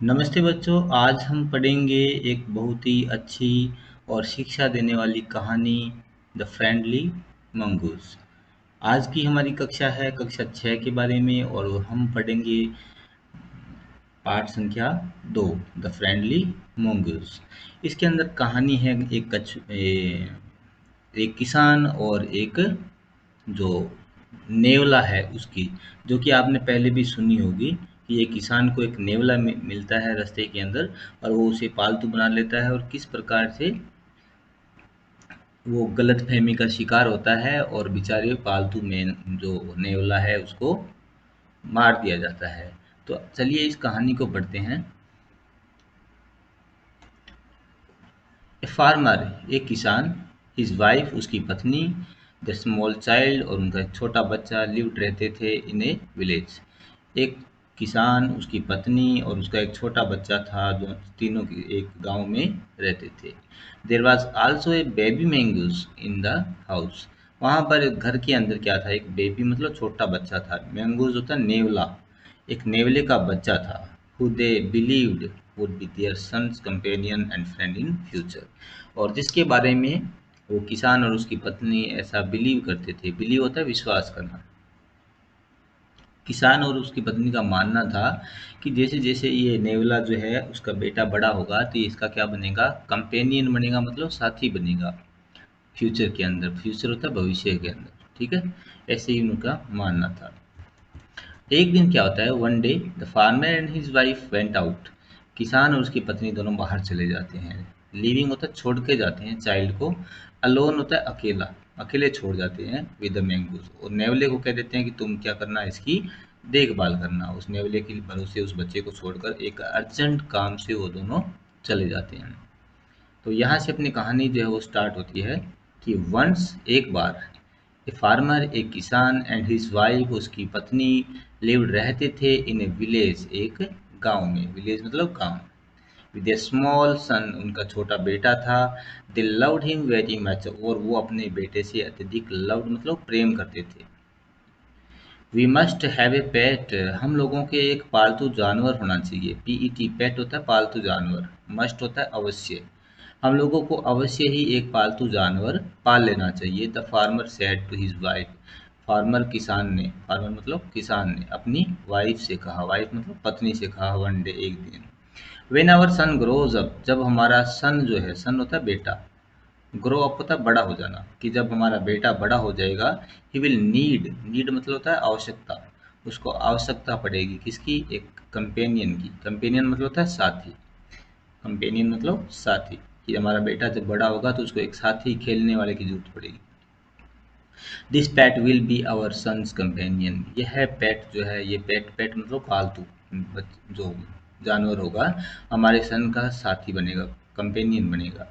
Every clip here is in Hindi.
नमस्ते बच्चों, आज हम पढ़ेंगे एक बहुत ही अच्छी और शिक्षा देने वाली कहानी द फ्रेंडली मंगूस। आज की हमारी कक्षा है कक्षा 6 के बारे में और हम पढ़ेंगे पाठ संख्या 2 द फ्रेंडली मंगूस। इसके अंदर कहानी है एक किसान और एक जो नेवला है उसकी, जो कि आपने पहले भी सुनी होगी कि एक किसान को एक नेवला मिलता है रास्ते के अंदर और वो उसे पालतू बना लेता है और किस प्रकार से वो गलतफहमी का शिकार होता है और बेचारे पालतू में जो नेवला है उसको मार दिया जाता है। तो चलिए इस कहानी को पढ़ते हैं। ए फार्मर, एक किसान, हिज वाइफ, उसकी पत्नी, द स्मॉल चाइल्ड, और उनका एक छोटा बच्चा लिव्ड रहते थे इन ए विलेज। एक किसान, उसकी पत्नी और उसका एक छोटा बच्चा था जो तीनों एक गांव में रहते थे। There was also a baby mongoose in the house. वहाँ पर एक घर के अंदर क्या था, एक बेबी मतलब छोटा बच्चा था। मैंगूस होता नेवला, एक नेवले का बच्चा था। who they believed would be their son's companion and friend in future। और जिसके बारे में वो किसान और उसकी पत्नी ऐसा बिलीव करते थे। बिलीव होता है विश्वास करना। किसान और उसकी पत्नी का मानना था कि जैसे जैसे ये नेवला जो है उसका बेटा बड़ा होगा तो ये इसका क्या बनेगा, कंपेनियन बनेगा, मतलब साथी बनेगा फ्यूचर के अंदर। फ्यूचर होता है भविष्य के अंदर, ठीक है। ऐसे ही उनका मानना था। एक दिन क्या होता है, one day the farmer and his wife went out. किसान और उसकी पत्नी दोनों बाहर चले जाते हैं। लिविंग होता है छोड़ के जाते हैं चाइल्ड को। अलोन होता है अकेला, अकेले छोड़ जाते हैं विद द मैंगोज। और नेवले को कह देते हैं कि तुम क्या करना, इसकी देखभाल करना। उस नेवले के भरोसे उस बच्चे को छोड़कर एक अर्जेंट काम से वो दोनों चले जाते हैं। तो यहाँ से अपनी कहानी जो है वो स्टार्ट होती है कि वंस, एक बार, ए फार्मर, एक किसान, एंड हिज वाइफ, उसकी पत्नी, लिव्ड रहते थे इन ए विलेज, एक गांव में। विलेज मतलब गांव। विद ए स्मॉल सन, उनका छोटा बेटा था। They loved him very much, और वो अपने बेटे से अत्यधिक लव्ड मतलब प्रेम करते थे। वी मस्ट हैव ए पेट, हम लोगों के एक पालतू जानवर होना चाहिए। पीईटी, पेट होता है पालतू जानवर, मस्ट होता है अवश्य। हम लोगों को अवश्य ही एक पालतू जानवर पाल लेना चाहिए। The farmer said to his wife, farmer किसान ने, फार्मर मतलब किसान ने अपनी वाइफ से कहा, वाइफ मतलब पत्नी से कहा, वन डे, एक दिन। When our son grows up, जब हमारा सन जो है, सन होता है बेटा, ग्रो अप होता है बड़ा हो जाना, कि जब हमारा बेटा बड़ा हो जाएगा, ही विल नीड, नीड मतलब होता है आवश्यकता, उसको आवश्यकता पड़ेगी किसकी, एक कंपेनियन की। कंपेनियन मतलब होता है साथी, कंपेनियन मतलब साथी, कि हमारा बेटा जब बड़ा होगा तो उसको एक साथी, खेलने वाले की जरूरत पड़ेगी। This pet will be our son's companion, यह पेट जो है, ये पेट, पेट मतलब पालतू जो जानवर होगा, हमारे सन का साथी बनेगा, कंपेनियन बनेगा।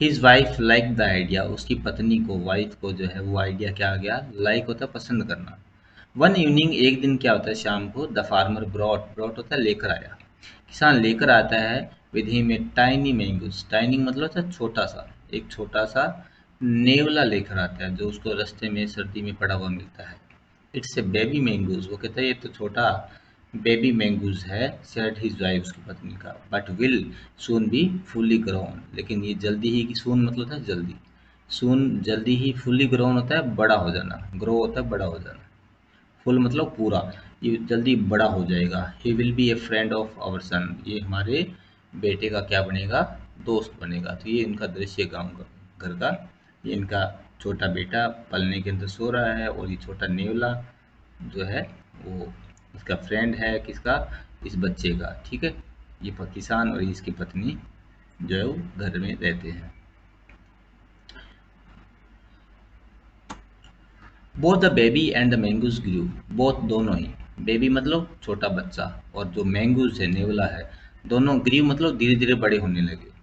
His wife like the idea, उसकी पत्नी को, वाइफ को जो है वो आइडिया क्या आ गया, लाइक होता है पसंद करना। वन इवनिंग, एक दिन क्या होता है, शाम को, द फार्मर ब्रॉट, ब्रॉट होता है लेकर आया, किसान लेकर आता है, with him a tiny mangoes, tiny मतलब होता है छोटा सा, एक छोटा सा नेवला लेकर आता है जो उसको रास्ते में सर्दी में पड़ा हुआ मिलता है। इट्स ए बेबी मैंगोज, वो कहता है ये तो छोटा बेबी मैंगूज है, सेड हिज वाइफ, उसकी पत्नी का, but will soon be fully grown, लेकिन ये जल्दी ही, की सून मतलब होता है जल्दी, सून जल्दी ही, फुली ग्रोन होता है बड़ा हो जाना, ग्रो होता है बड़ा हो जाना, फुल मतलब पूरा, ये जल्दी बड़ा हो जाएगा। He will be a friend of our son, ये हमारे बेटे का क्या बनेगा, दोस्त बनेगा। तो ये इनका दृश्य गाँव का, घर का, ये इनका छोटा बेटा पलने के अंदर सो रहा है और ये छोटा नेवला जो है वो इसका फ्रेंड है, किसका, इस बच्चे का, ठीक है। ये किसान और इसकी पत्नी जो है वो घर में रहते हैं। Both the baby and the mongoose grew, both दोनों ही, बेबी मतलब छोटा बच्चा और जो मैंगूज है नेवला है, दोनों ग्रीव मतलब धीरे धीरे बड़े होने लगे।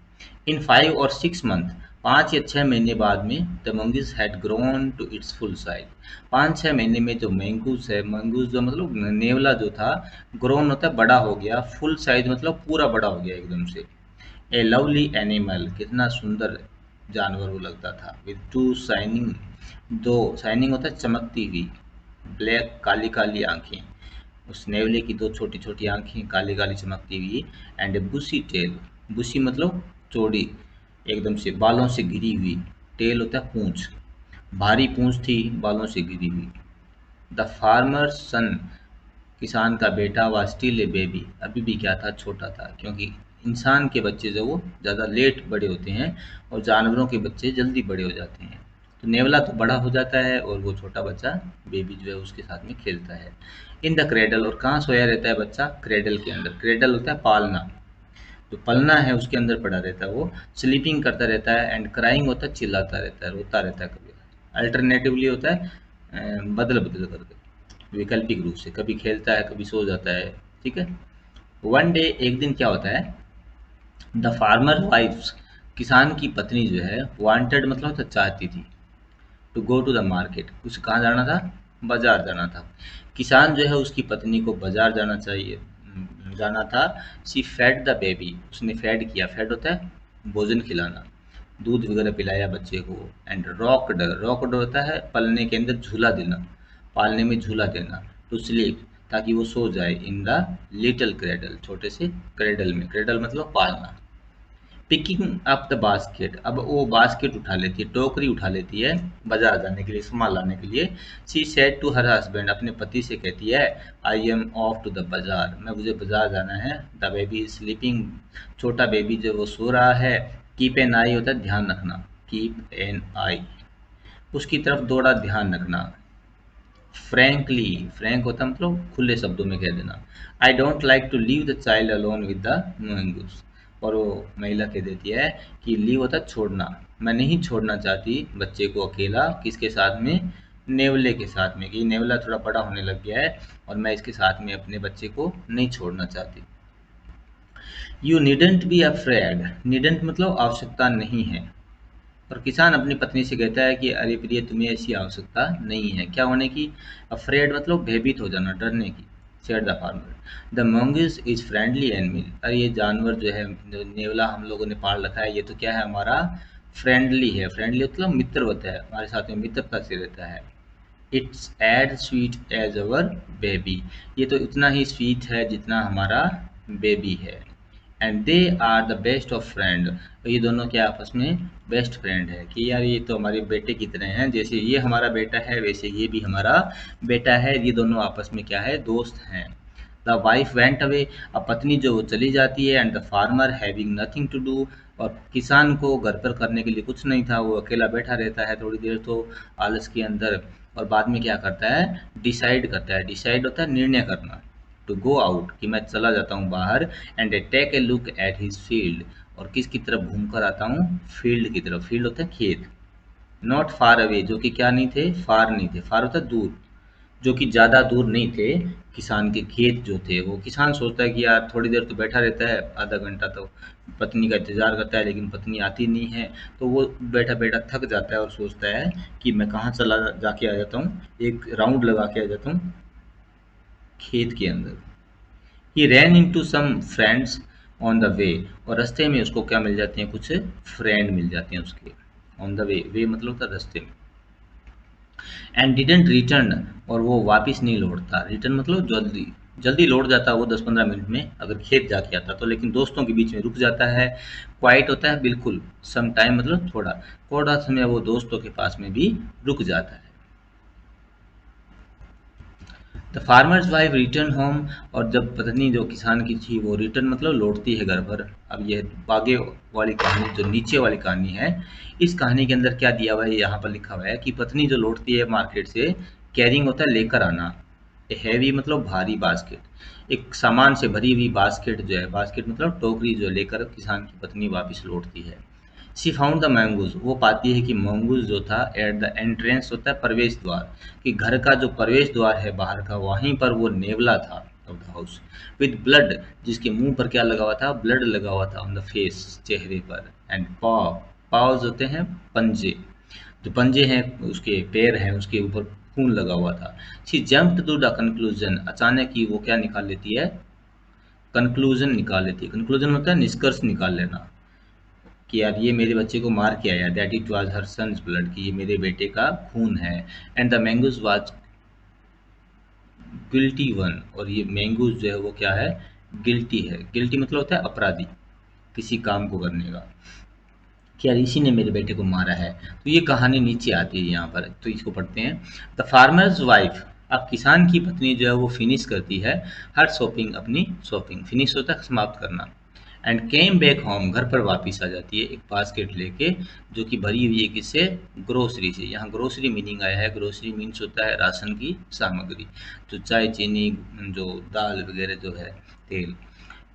इन 5 और 6 मंथ, 5 या 6 महीने बाद में, the mongoose had grown to its full size, 5-6 महीने में जो मैंगूज है, मैंगूज जो मतलब नेवला जो था, ग्रोन होता है बड़ा हो गया, फुल साइज मतलब पूरा बड़ा हो गया एकदम से। ए लवली एनिमल, कितना सुंदर जानवर वो लगता था। विद टू शाइनिंग, दो शाइनिंग होता है चमकती हुई, ब्लैक काली काली आंखें, उस नेवले की दो छोटी छोटी आंखें काली काली चमकती हुई, एंड ए बुशी टेल, बुशी मतलब चौड़ी, एकदम से बालों से घिरी हुई, टेल होता है पूंछ, भारी पूंछ थी बालों से घिरी हुई। द फार्मर सन, किसान का बेटा, व स्टिल ए बेबी, अभी भी क्या था, छोटा था, क्योंकि इंसान के बच्चे जो वो ज़्यादा लेट बड़े होते हैं और जानवरों के बच्चे जल्दी बड़े हो जाते हैं। तो नेवला तो बड़ा हो जाता है और वो छोटा बच्चा बेबी जो है उसके साथ में खेलता है। इन द क्रेडल, और कहाँ सोया रहता है बच्चा, क्रेडल के अंदर। क्रेडल होता है पालना, जो पलना है उसके अंदर पड़ा रहता है वो। स्लीपिंग करता रहता है, एंड क्राइंग होता है चिल्लाता रहता है, रोता रहता है कभी। अल्टरनेटिवली होता है बदल बदल करके, वैकल्पिक रूप से, कभी खेलता है कभी सो जाता है। ठीक है। वन डे, एक दिन क्या होता है, द फार्मर वाइफ्स, किसान की पत्नी जो है, वांटेड मतलब तो चाहती थी, to go to the market, उसे कहाँ जाना था, बाजार जाना था। किसान जो है उसकी पत्नी को बाजार जाना चाहिए, जाना था। शी फेड द बेबी, उसने फेड किया, फेड होता है भोजन खिलाना, दूध वगैरह पिलाया बच्चे को। एंड रॉकड, रॉकड होता है पलने के अंदर झूला देना, पालने में झूला देना। टू स्लीप, ताकि वो सो जाए, इन द लिटिल क्रेडल, छोटे से क्रेडल में, क्रेडल मतलब पालना। पिकिंग अप द बास्केट, अब वो बास्केट उठा लेती है, टोकरी उठा लेती है बाजार जाने के लिए, सामान लाने के लिए। She said to her husband, अपने पति से कहती है, I am off to the bazaar, मैं, मुझे बाजार जाना है। द बेबी इज स्लीपिंग, छोटा बेबी जो वो सो रहा है। कीप एन आई होता है ध्यान रखना, कीप एन आई, उसकी तरफ दौड़ा ध्यान रखना। फ्रैंकली, फ्रैंक होता मतलब खुले शब्दों में कह देना। I don't like to leave the child alone with the mongoose, और वो महिला कह देती है कि लीव होता है छोड़ना, मैं नहीं छोड़ना चाहती बच्चे को अकेला, किसके साथ में, नेवले के साथ में, कि नेवला थोड़ा बड़ा होने लग गया है और मैं इसके साथ में अपने बच्चे को नहीं छोड़ना चाहती। You needn't be afraid, needn't मतलब आवश्यकता नहीं है, और किसान अपनी पत्नी से कहता है कि अरे प्रिय, तुम्हें ऐसी आवश्यकता नहीं है, क्या होने की, अफ्रेड मतलब भयभीत हो जाना, डरने की। Said the farmer, the mongoose is friendly animal, अरे ये जानवर जो है, जो नेवला हम लोगों ने पाल रखा है, ये तो क्या है, हमारा फ्रेंडली है। फ्रेंडली मतलब मित्र होता है, हमारे साथ में मित्रता से रहता है। It's as sweet as our baby, ये तो इतना ही स्वीट है जितना हमारा बेबी है। And they are the best of friend, तो ये दोनों क्या आपस में बेस्ट फ्रेंड है, कि यार ये तो हमारे बेटे की तरह हैं, जैसे ये हमारा बेटा है वैसे ये भी हमारा बेटा है, ये दोनों आपस में क्या है, दोस्त हैं। द वाइफ वेंट अवे, अब पत्नी जो वो चली जाती है। And the farmer having nothing to do, और किसान को घर पर करने के लिए कुछ नहीं था, वो अकेला बैठा रहता है थोड़ी देर तो आलस के अंदर, और बाद में क्या करता है, डिसाइड करता है, डिसाइड होता है निर्णय करना, टू गो आउट, कि मैं चला जाता हूँ बाहर। And take a look at his field, और किसकी तरफ घूम कर आता हूँ, फील्ड की तरफ, फील्ड होता है खेत। नॉट फार अवे, जो कि क्या नहीं थे, फार नहीं थे, फार होता है दूर, जो कि ज़्यादा दूर नहीं थे। किसान के खेत जो थे, वो किसान सोचता है कि यार थोड़ी देर तो बैठा रहता है, आधा घंटा तो पत्नी का इंतज़ार करता है, लेकिन पत्नी आती नहीं है, तो वो बैठा बैठा थक जाता है और सोचता है कि मैं कहाँ चला जाके आ जाता हूँ, एक राउंड लगा के आ जाता हूँ खेत के अंदर। He ran into some friends on the way, और रास्ते में उसको क्या मिल जाते हैं, कुछ फ्रेंड मिल जाते हैं उसके। ऑन द वे, वे मतलब होता है रास्ते में। एंड डिडेंट रिटर्न, और वो वापस नहीं लौटता, रिटर्न मतलब जल्दी, जल्दी लौट जाता वो 10-15 मिनट में अगर खेत जाके आता तो, लेकिन दोस्तों के बीच में रुक जाता है। क्वाइट होता है बिल्कुल, सम टाइम मतलब थोड़ा, थोड़ा समय वो दोस्तों के पास में भी रुक जाता है। The farmer's wife return home, और जब पत्नी जो किसान की थी वो रिटर्न मतलब लौटती है घर पर। अब यह आगे वाली कहानी, जो नीचे वाली कहानी है, इस कहानी के अंदर क्या दिया हुआ है, यहाँ पर लिखा हुआ है कि पत्नी जो लौटती है मार्केट से, कैरिंग होता है लेकर आना, हैवी मतलब भारी बास्केट, एक सामान से भरी हुई बास्केट जो है, बास्केट मतलब टोकरी जो लेकर किसान की पत्नी वापस लौटती है। शी फाउंड द मैंगूज, वो पाती है कि मंगूज जो था एट द एंट्रेंस होता है प्रवेश द्वार, कि घर का जो प्रवेश द्वार है बाहर का, वहीं पर वो नेवला था of the house, with blood, जिसके मुंह पर क्या लगा हुआ था, ब्लड लगा हुआ था, ऑन द फेस, चेहरे पर। एंड पाव, पाव्स होते हैं पंजे, जो पंजे हैं उसके पैर हैं, उसके ऊपर खून लगा हुआ था। She jumped to the conclusion, अचानक ही वो क्या निकाल लेती है, कंक्लूजन निकाल लेती है। कंक्लूजन होता है निष्कर्ष निकाल लेना, कि यार ये मेरे बच्चे को मार के आया, that it was her son's blood, कि ये मेरे बेटे का खून है। And the mongoose was guilty one, और ये मैंगूज जो है वो क्या है, गिल्टी है। गिल्टी मतलब होता है अपराधी किसी काम को करने का। क्या ऋषि ने मेरे बेटे को मारा है। तो ये कहानी नीचे आती है यहाँ पर, तो इसको पढ़ते हैं। द फार्मर्स वाइफ, अब किसान की पत्नी जो है वो फिनिश करती है हर शॉपिंग, अपनी शॉपिंग, फिनिश होता है समाप्त करना। एंड केम बैक होम, घर पर वापस आ जाती है एक बास्केट लेके, जो कि भरी हुई है किससे, ग्रोसरी से। यहाँ ग्रोसरी मीनिंग आया है, ग्रोसरी मीन्स होता है राशन की सामग्री, जो चाय चीनी, जो दाल वगैरह जो है, तेल।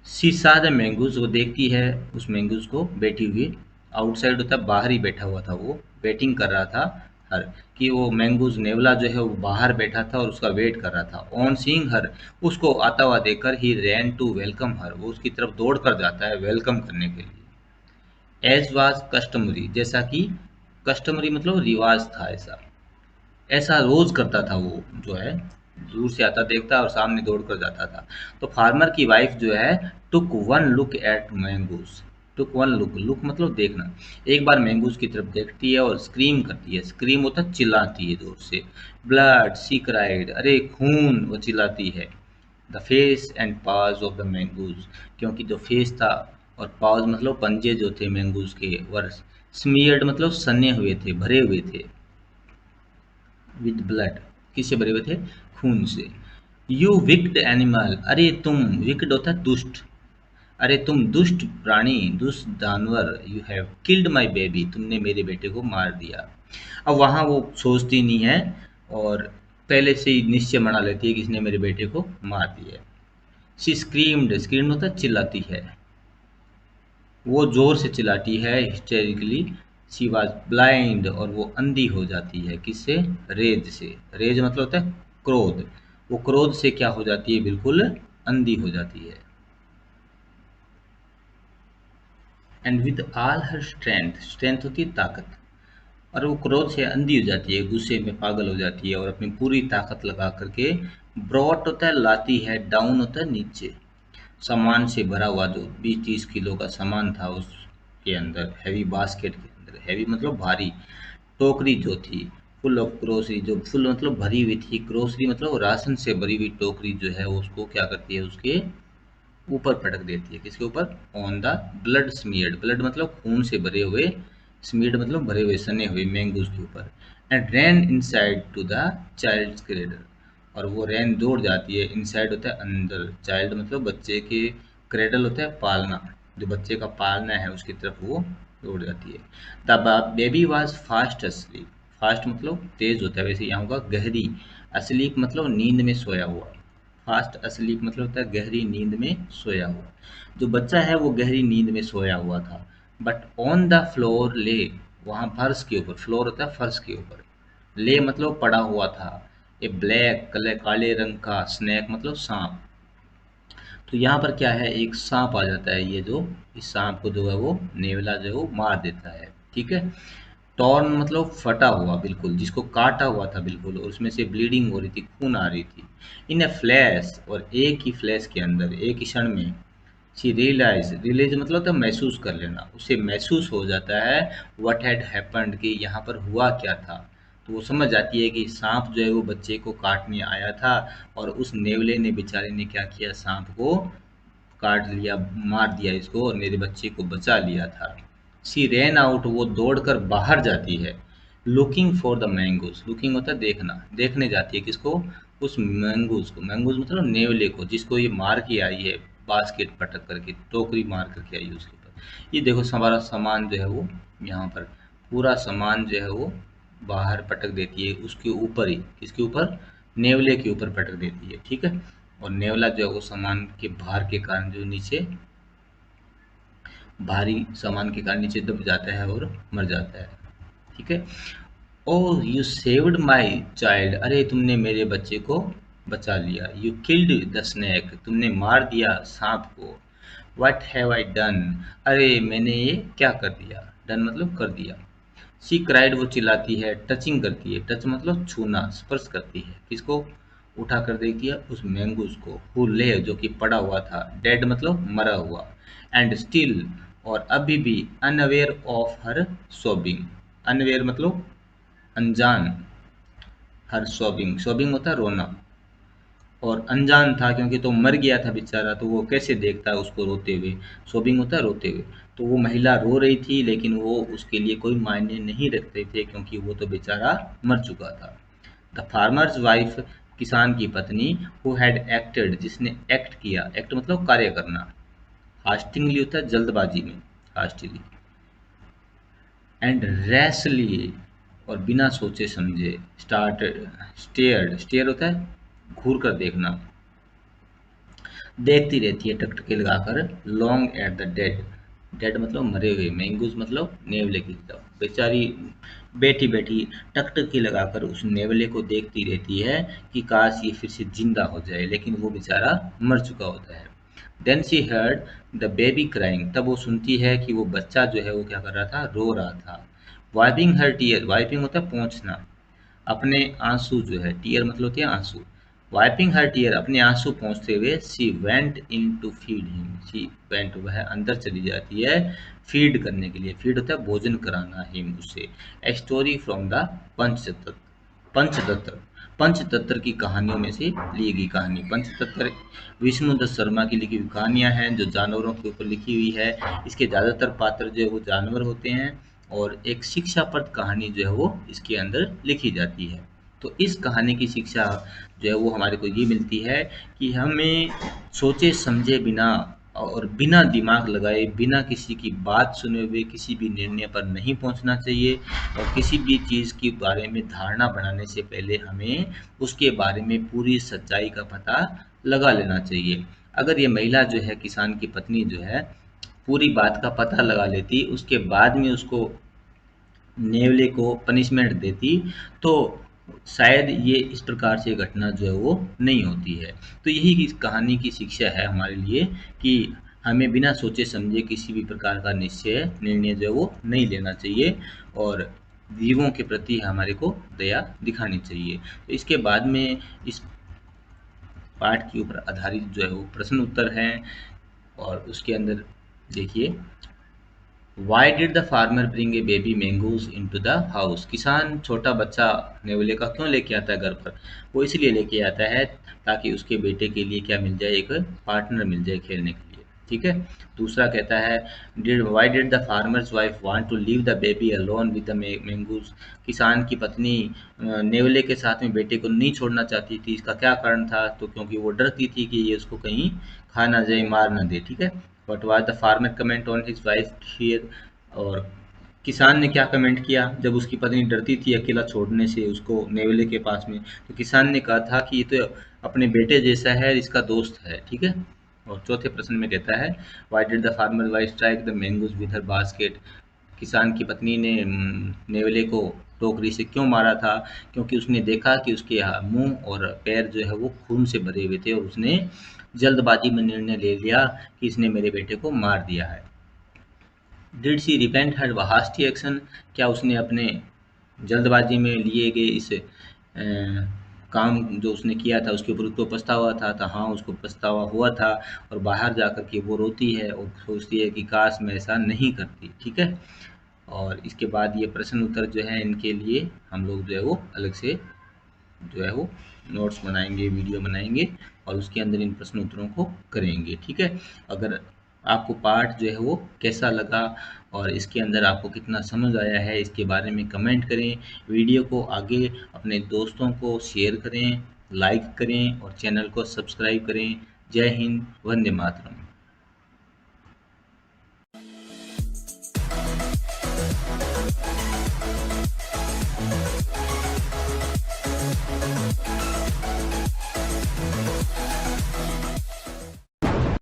शी सा द मैंगूज, वो देखती है उस मैंगूज को बैठी हुई, आउटसाइड होता है बाहर ही बैठा हुआ था वो, वेटिंग कर रहा था हर, कि वो मैंगूज नेवला जो है वो बाहर बैठा था और उसका वेट कर रहा था। ऑन सीइंग हर, उसको आता हुआ देखकर ही रैन टू वेलकम हर, वो उसकी तरफ दौड़ कर जाता है वेलकम करने के लिए। एज वाज कस्टमरी, जैसा कि कस्टमरी मतलब रिवाज था, ऐसा ऐसा रोज करता था वो जो है, दूर से आता देखता और सामने दौड़ कर जाता था। तो फार्मर की वाइफ जो है took one look at mongoose, took one look, look मतलब देखना, एक बार मैंगूज की तरफ देखती है और स्क्रीम करती है, स्क्रीम होता है चिल्लाती है जोर से। ब्लड शी क्राइड, अरे खून, वो चिल्लाती है। द फेस एंड पाज ऑफ द मैंगूज, क्योंकि जो फेस था और पाज मतलब पंजे जो थे मैंगूज के, वर स्मीयर्ड मतलब सने हुए थे, भरे हुए थे, विद ब्लड, किससे भरे हुए थे, खून से। यू विक्ड एनिमल, अरे तुम, विक्ड होता है दुष्ट, अरे तुम दुष्ट प्राणी, दुष्ट जानवर, you have killed my baby, तुमने मेरे बेटे को मार दिया। अब वहाँ वो सोचती नहीं है और पहले से ही निश्चय बना लेती है कि इसने मेरे बेटे को मार दिया है। शी स्क्रीम्ड, स्क्रीम्ड होता है चिल्लाती है, वो जोर से चिल्लाती है, हिस्टेरिकली। शी वाज ब्लाइंड, और वो अंधी हो जाती है, किससे, रेज से। रेज मतलब होता है क्रोध, वो क्रोध से क्या हो जाती है, बिल्कुल अंधी हो जाती है। And with all her strength, strength होती है ताकत, और वो क्रोध से अंधी हो जाती है, गुस्से में पागल हो जाती है और अपनी पूरी ताकत लगा करके, ब्रॉट होता है लाती है, डाउन होता है नीचे, सामान से भरा हुआ जो 20-30 किलो का सामान था उसके अंदर, हैवी बास्केट के अंदर, हैवी मतलब भारी, टोकरी जो थी, फुल ऑफ ग्रोसरी, जो फुल मतलब भरी हुई थी, ग्रोसरी मतलब राशन से भरी हुई टोकरी जो है उसको क्या करती है, उसके ऊपर पटक देती है, किसके ऊपर, ऑन द ब्लड स्मीयर्ड, ब्लड मतलब खून से भरे हुए, स्मीयर्ड मतलब भरे हुए सने हुए मैंगूज के ऊपर। And ran inside to the child cradle, और वो रैन दौड़ जाती है, इनसाइड होता है अंदर, चाइल्ड मतलब बच्चे के, क्रेडल होता है पालना, जो बच्चे का पालना है उसकी तरफ वो दौड़ जाती है। The baby was fast asleep, fast मतलब तेज होता है, वैसे यहाँ होगा गहरी, अस्लीप मतलब नींद में सोया हुआ, फास्ट अस्लीप मतलब होता है गहरी नींद में सोया हुआ। जो बच्चा है वो गहरी नींद में सोया हुआ था। बट ऑन द फ्लोर ले, वहाँ फर्श के ऊपर, फ्लोर होता है फर्श के ऊपर, ले मतलब पड़ा हुआ था, ए ब्लैक कलर, काले रंग का, स्नैक मतलब सांप। तो यहाँ पर क्या है, एक सांप आ जाता है, ये जो इस सांप को जो है वो नेवला जो है वो मार देता है, ठीक है। टॉर्न मतलब फटा हुआ बिल्कुल, जिसको काटा हुआ था बिल्कुल, और उसमें से ब्लीडिंग हो रही थी, खून आ रही थी। इन ए फ्लैश, और एक ही फ्लैश के अंदर, एक ही क्षण में, शी रियलाइज, रियलाइज मतलब तो महसूस कर लेना, उसे महसूस हो जाता है व्हाट हैड हैपेंड, कि यहाँ पर हुआ क्या था। तो वो समझ जाती है कि सांप जो है वो बच्चे को काटने आया था, और उस नेवले ने, बेचारे ने क्या किया, सांप को काट लिया, मार दिया इसको, और मेरे बच्चे को बचा लिया था। सी रैन आउट, वो दौड़कर बाहर जाती है, looking for the mangoes, looking होता है देखना, देखने जाती है किसको, उस मैंगोज को, मैंगोज मतलब नेवले को, जिसको ये मार के आई है, बास्केट पटक करके, टोकरी मार करके आई है उसके ऊपर। ये देखो हमारा सामान जो है वो, यहाँ पर पूरा सामान जो है वो बाहर पटक देती है, उसके ऊपर ही, किसके ऊपर, नेवले के ऊपर पटक देती है, ठीक है। और नेवला जो है वो सामान के भार के कारण जो नीचे, भारी सामान के कारण नीचे दब जाता है और मर जाता है, ठीक है। Oh you saved my child, अरे तुमने मेरे बच्चे को बचा लिया। यू किल्ड द स्नैक, तुमने मार दिया सांप को। व्हाट हैव आई डन, अरे मैंने ये क्या कर दिया, डन मतलब कर दिया। शी क्राइड, वो चिल्लाती है, टचिंग करती है, टच मतलब छूना, स्पर्श करती है, किसको, उठा कर देखती है उस मैंगूस को, हु ले जो कि पड़ा हुआ था, डेड मतलब मरा हुआ, एंड स्टिल और अभी भी, अनअवेयर ऑफ हर सोबिंग, अनअवेयर मतलब अनजान, हर सोबिंग, सोबिंग होता है रोना, और अनजान था क्योंकि तो मर गया था बेचारा, तो वो कैसे देखता है उसको रोते हुए, सोबिंग होता है रोते हुए। तो वो महिला रो रही थी लेकिन वो उसके लिए कोई मायने नहीं रखते थे क्योंकि वो तो बेचारा मर चुका था। द फार्मर्स वाइफ, किसान की पत्नी, हु हैड एक्टेड, जिसने एक्ट किया, एक्ट मतलब कार्य करना, हास्टिंगली होता है जल्दबाजी में, हास्टिली, एंड रैशली, और बिना सोचे समझे, स्टार्ट, स्टेयर्ड, स्टेयर होता है घूर कर देखना, देखती रहती है टकटकी लगाकर, long at the dead, dead मतलब मरे हुए, मैंगूज मतलब नेवले की तरफ, बेचारी बैठी बैठी टकटकी लगाकर उस नेवले को देखती रहती है कि काश ये फिर से जिंदा हो जाए, लेकिन वो बेचारा मर चुका होता है। Then she heard the baby crying, तब वो सुनती है कि वो बच्चा जो है वो क्या कर रहा था, रो रहा था। वाइपिंग हर टीयर, वाइपिंग होता है पोंछना, अपने आंसू जो है, टीयर मतलब होती है आंसू, वाइपिंग हर टीयर, अपने आंसू पोंछते हुए, she went in to feed him, she went, वह अंदर चली जाती है फीड करने के लिए, फीड होता है भोजन कराना, हिम उसे। ए स्टोरी फ्रॉम द पंचतत्व, पंचतंत्र, पंचतंत्र की कहानियों में से ली गई कहानी। पंचतंत्र विष्णु दत्त शर्मा की लिखी हुई कहानियां हैं जो जानवरों के ऊपर लिखी हुई है। इसके ज़्यादातर पात्र जो है वो जानवर होते हैं और एक शिक्षाप्रद कहानी जो है वो इसके अंदर लिखी जाती है। तो इस कहानी की शिक्षा जो है वो हमारे को ये मिलती है कि हमें सोचे समझे बिना और बिना दिमाग लगाए, बिना किसी की बात सुने हुए किसी भी निर्णय पर नहीं पहुंचना चाहिए, और किसी भी चीज़ के बारे में धारणा बनाने से पहले हमें उसके बारे में पूरी सच्चाई का पता लगा लेना चाहिए। अगर ये महिला जो है, किसान की पत्नी जो है, पूरी बात का पता लगा लेती, उसके बाद में उसको नेवले को पनिशमेंट देती, तो शायद ये इस प्रकार से घटना जो है वो नहीं होती है। तो यही इस कहानी की शिक्षा है हमारे लिए कि हमें बिना सोचे समझे किसी भी प्रकार का निर्णय जो है वो नहीं लेना चाहिए, और जीवों के प्रति हमारे को दया दिखानी चाहिए। तो इसके बाद में इस पाठ के ऊपर आधारित जो है वो प्रश्न उत्तर हैं, और उसके अंदर देखिए, why did the farmer bring a baby mongoose into the house, किसान छोटा बच्चा नेवले का क्यों लेके आता है घर पर, वो इसलिए लेके आता है ताकि उसके बेटे के लिए क्या मिल जाए, एक पार्टनर मिल जाए खेलने के लिए। ठीक है। दूसरा कहता है, did why did the farmer's wife want to leave the baby alone with the mongoose, किसान की पत्नी नेवले के साथ में बेटे को नहीं छोड़ना चाहती थी, इसका क्या कारण था, तो क्योंकि वो डरती थी कि ये उसको कहीं खा ना जाए, मार ना दे। ठीक है। What was the farmer comment on his wife fear, और किसान ने क्या कमेंट किया जब उसकी पत्नी डरती थी अकेला छोड़ने से उसको नेवले के पास में, तो किसान ने कहा था कि ये तो अपने बेटे जैसा है, इसका दोस्त है। ठीक है। और चौथे प्रश्न में कहता है, why did the farmer wife strike the mangoes with her basket, किसान की पत्नी ने नेवले को टोकरी से क्यों मारा था, क्योंकि उसने देखा कि उसके मुंह और पैर जो है वो खून से भरे हुए थे, और उसने जल्दबाजी में निर्णय ले लिया कि इसने मेरे बेटे को मार दिया है। Did she repent her hasty action, क्या उसने अपने जल्दबाजी में लिए गए इस काम जो उसने किया था उसके ऊपर उसको पछतावा था, हाँ उसको पछतावा हुआ था, और बाहर जाकर के वो रोती है और सोचती है कि काश मैं ऐसा नहीं करती। ठीक है। और इसके बाद ये प्रश्न उत्तर जो है इनके लिए हम लोग जो है वो अलग से जो है वो नोट्स बनाएंगे, वीडियो बनाएंगे, और उसके अंदर इन प्रश्न उत्तरों को करेंगे। ठीक है। अगर आपको पाठ जो है वो कैसा लगा और इसके अंदर आपको कितना समझ आया है, इसके बारे में कमेंट करें, वीडियो को आगे अपने दोस्तों को शेयर करें, लाइक करें और चैनल को सब्सक्राइब करें। जय हिंद, वंदे मातरम।